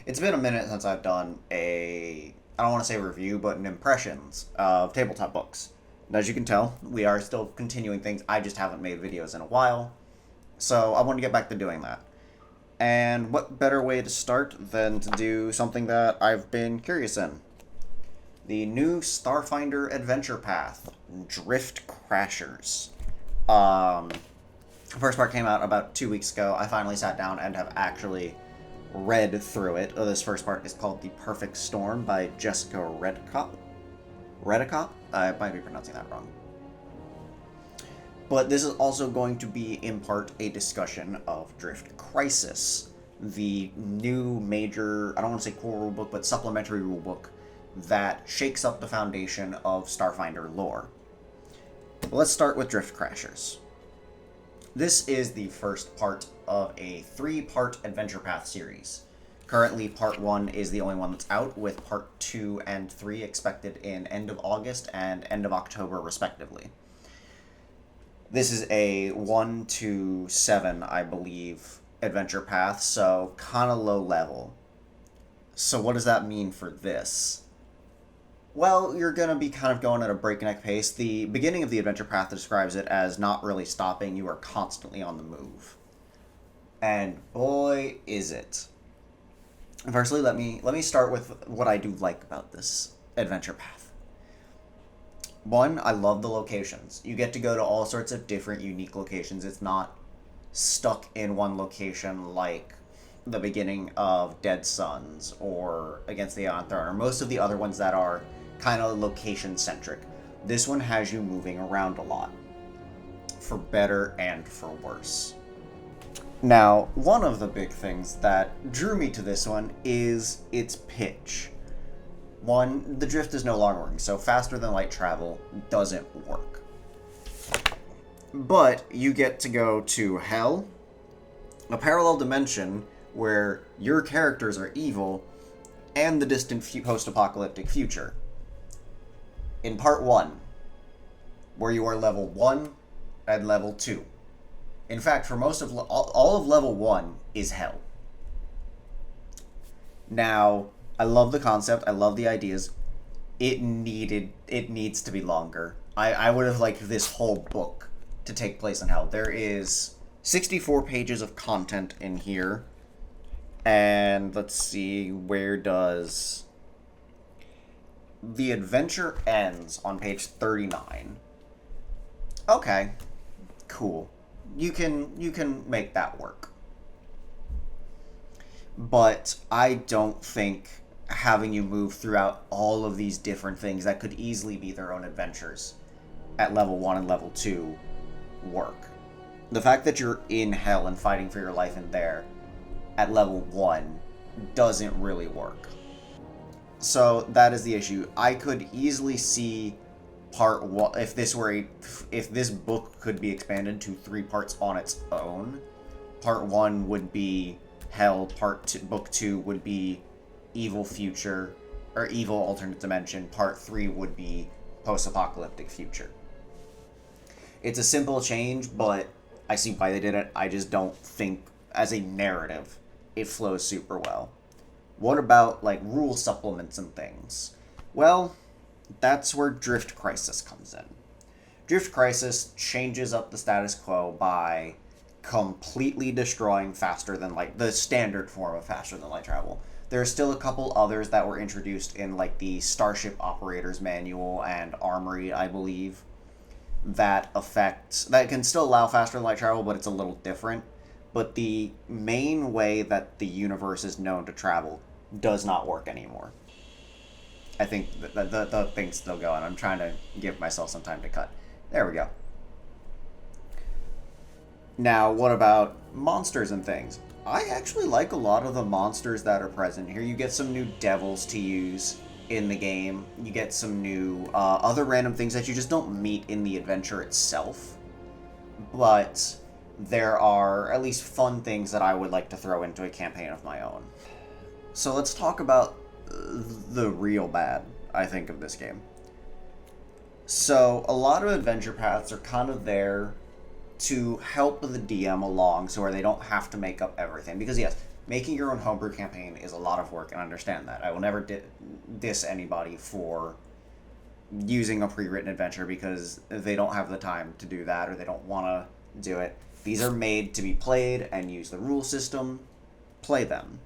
It's been a minute since I've done I don't want to say review, but an impressions of tabletop books. And as you can tell, we are still continuing things. I just haven't made videos in a while. So I want to get back to doing that. And what better way to start than to do something that I've been curious in? The new Starfinder Adventure Path, Drift Crashers. The first part came out about 2 weeks ago. I finally sat down and have actually read through it. This first part is called The Perfect Storm by Jessica Redcop. Redicop? I might be pronouncing that wrong. But this is also going to be, in part, a discussion of Drifit Crisis, the new major, I don't want to say core rulebook, but supplementary rulebook that shakes up the foundation of Starfinder lore. Let's start with Drift Crashers. This is the first part of a 3-part Adventure Path series. Currently, Part 1 is the only one that's out, with Part 2 and 3 expected in end of August and end of October, respectively. This is a 1 to 7, I believe, Adventure Path, so kind of low level. So what does that mean for this? Well, you're going to be kind of going at a breakneck pace. The beginning of the Adventure Path describes it as not really stopping. You are constantly on the move. And boy, is it. Firstly, let me start with what I do like about this Adventure Path. One, I love the locations. You get to go to all sorts of different, unique locations. It's not stuck in one location like the beginning of Dead Suns or Against the Iron Throne, or most of the other ones that are kind of location-centric. This one has you moving around a lot, for better and for worse. Now, one of the big things that drew me to this one is its pitch. One, the drift is no longer working, so faster than light travel doesn't work. But you get to go to Hell, a parallel dimension where your characters are evil, and the distant post-apocalyptic future. In Part 1, where you are level 1 and level 2. In fact, for most of all of level 1 is Hell. Now, I love the concept, I love the ideas. It needs to be longer. I would have liked this whole book to take place in Hell. There is 64 pages of content in here. And let's see, where does the adventure ends on page 39. Okay, cool. You can make that work. But I don't think having you move throughout all of these different things that could easily be their own adventures at level 1 and level 2 work. The fact that you're in Hell and fighting for your life in there at level 1 doesn't really work. So that is the issue. I could easily see Part 1, if this book could be expanded to 3 parts on its own. Part 1 would be Hell, book 2 would be Evil Future, or Evil Alternate Dimension, Part 3 would be Post-Apocalyptic Future. It's a simple change, but I see why they did it. I just don't think, as a narrative, it flows super well. What about, like, rule supplements and things? Well, that's where Drift Crisis comes in. Drift Crisis changes up the status quo by completely destroying faster than light, the standard form of faster than light travel. There are still a couple others that were introduced in, like, the Starship Operator's Manual and Armory, I believe, that can still allow faster than light travel, but it's a little different. But the main way that the universe is known to travel does not work anymore. I think the thing's still going. I'm trying to give myself some time to cut. There we go. Now, what about monsters and things? I actually like a lot of the monsters that are present here. You get some new devils to use in the game. You get some new other random things that you just don't meet in the adventure itself. But there are at least fun things that I would like to throw into a campaign of my own. So let's talk about the real bad, I think, of this game. So a lot of adventure paths are kind of there to help the DM along so where they don't have to make up everything. Because yes, making your own homebrew campaign is a lot of work, and I understand that. I will never diss anybody for using a pre-written adventure because they don't have the time to do that or they don't want to do it. These are made to be played and use the rule system. Play them.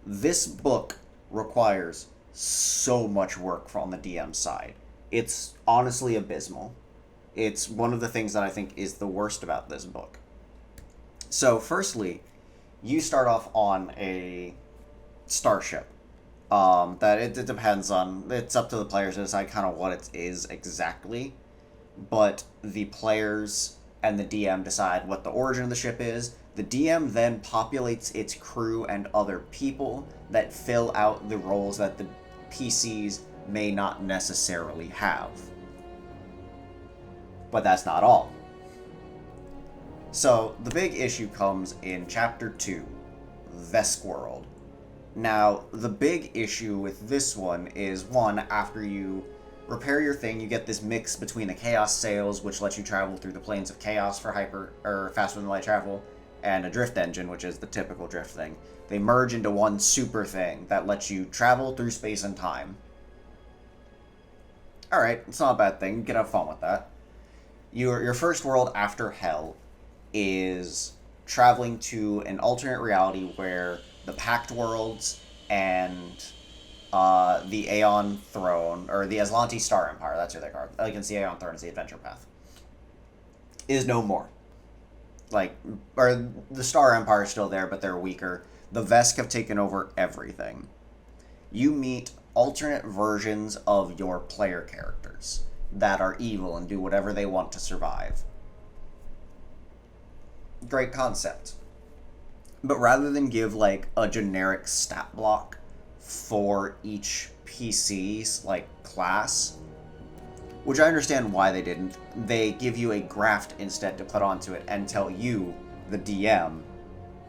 This book requires so much work from the DM side. It's honestly abysmal. It's one of the things that I think is the worst about this book. So, firstly, you start off on a starship. That it depends on, it's up to the players to decide kind of what it is exactly. But the players and the DM decide what the origin of the ship is. The DM then populates its crew and other people that fill out the roles that the PCs may not necessarily have. But that's not all. So, the big issue comes in Chapter 2, Veskworld. Now, the big issue with this one is, one, after you repair your thing, you get this mix between a Chaos Sails, which lets you travel through the planes of Chaos for faster than light travel, and a Drift Engine, which is the typical Drift thing. They merge into one super thing that lets you travel through space and time. Alright, it's not a bad thing. You can have fun with that. Your first world after Hell is traveling to an alternate reality where the Pact Worlds and the Aeon Throne, or the Aslanti Star Empire, that's who they are. Like, it's the Aeon Throne, it's the Adventure Path, is no more. Or the Star Empire is still there, but they're weaker. The Vesk have taken over everything. You meet alternate versions of your player characters that are evil and do whatever they want to survive. Great concept. But rather than give, a generic stat block for each PC's, class, which I understand why they didn't, they give you a graft instead to put onto it and tell you, the DM,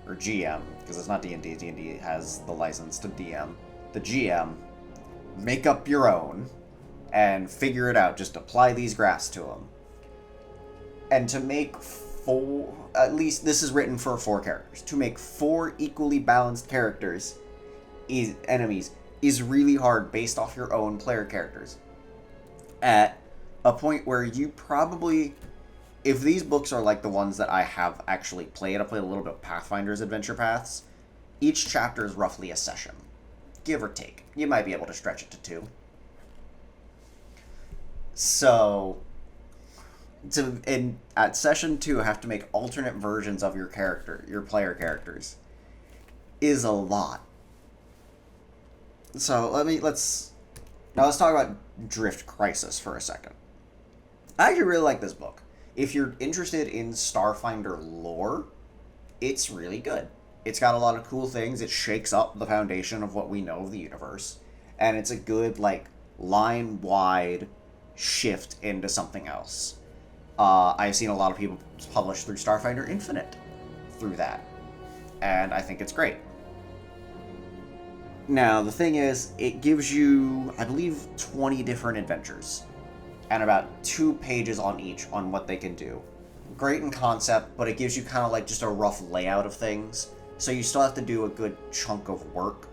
or GM, because it's not D&D, D&D has the license to DM, the GM, make up your own and figure it out. Just apply these graphs to them. And to make at least this is written for 4 characters. To make 4 equally balanced enemies is really hard based off your own player characters. At a point where you probably, if these books are like the ones that I have actually played, I played a little bit of Pathfinder's Adventure Paths, each chapter is roughly a session. Give or take. You might be able to stretch it to 2. So, at session 2, have to make alternate versions of your player characters, is a lot. So let's talk about Drift Crisis for a second. I actually really like this book. If you're interested in Starfinder lore, it's really good. It's got a lot of cool things. It shakes up the foundation of what we know of the universe, and it's a good line-wide shift into something else. I've seen a lot of people publish through Starfinder Infinite through that, and I think it's great. Now, the thing is, it gives you, I believe, 20 different adventures, and about 2 pages on each on what they can do. Great in concept, but it gives you kind of just a rough layout of things, so you still have to do a good chunk of work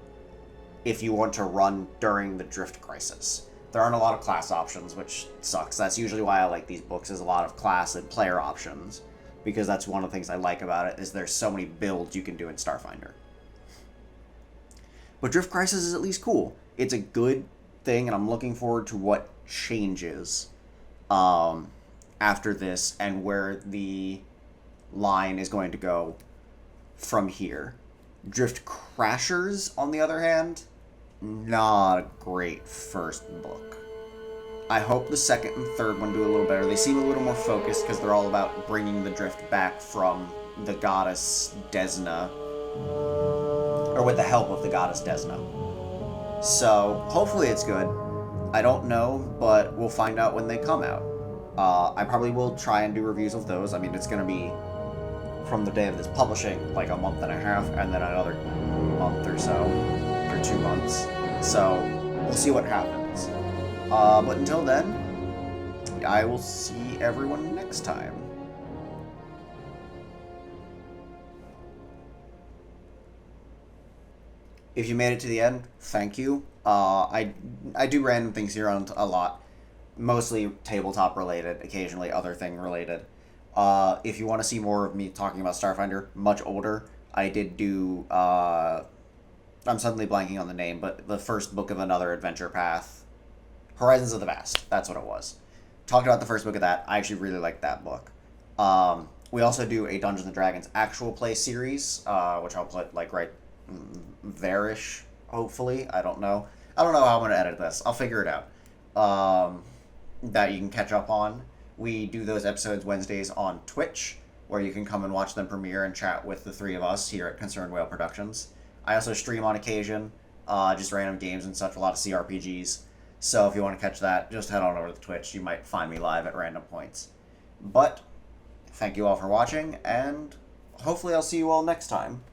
if you want to run during the Drift Crisis. There aren't a lot of class options, which sucks. That's usually why I like these books, is a lot of class and player options, because that's one of the things I like about it, is there's so many builds you can do in Starfinder. But Drift Crisis is at least cool. It's a good thing, and I'm looking forward to what changes after this and where the line is going to go from here. Drift Crashers, on the other hand, not a great first book. I hope the second and third one do a little better. They seem a little more focused because they're all about bringing the drift back from the goddess Desna, or with the help of the goddess Desna. So hopefully it's good. I don't know, but we'll find out when they come out. I probably will try and do reviews of those. I mean, it's going to be from the day of this publishing, a month and a half, and then another month or so, or 2 months. So we'll see what happens. But until then, I will see everyone next time. If you made it to the end, thank you. I do random things here on a lot, mostly tabletop related, occasionally other thing related. If you want to see more of me talking about Starfinder, much older, I did do. I'm suddenly blanking on the name, but the first book of another adventure path, Horizons of the Vast. That's what it was. Talked about the first book of that. I actually really liked that book. We also do a Dungeons and Dragons actual play series, which I'll put like right there-ish, hopefully. I don't know. I don't know how I'm going to edit this. I'll figure it out. That you can catch up on. We do those episodes Wednesdays on Twitch, where you can come and watch them premiere and chat with the three of us here at Concerned Whale Productions. I also stream on occasion, just random games and such, a lot of CRPGs. So if you want to catch that, just head on over to Twitch. You might find me live at random points. But thank you all for watching, and hopefully I'll see you all next time.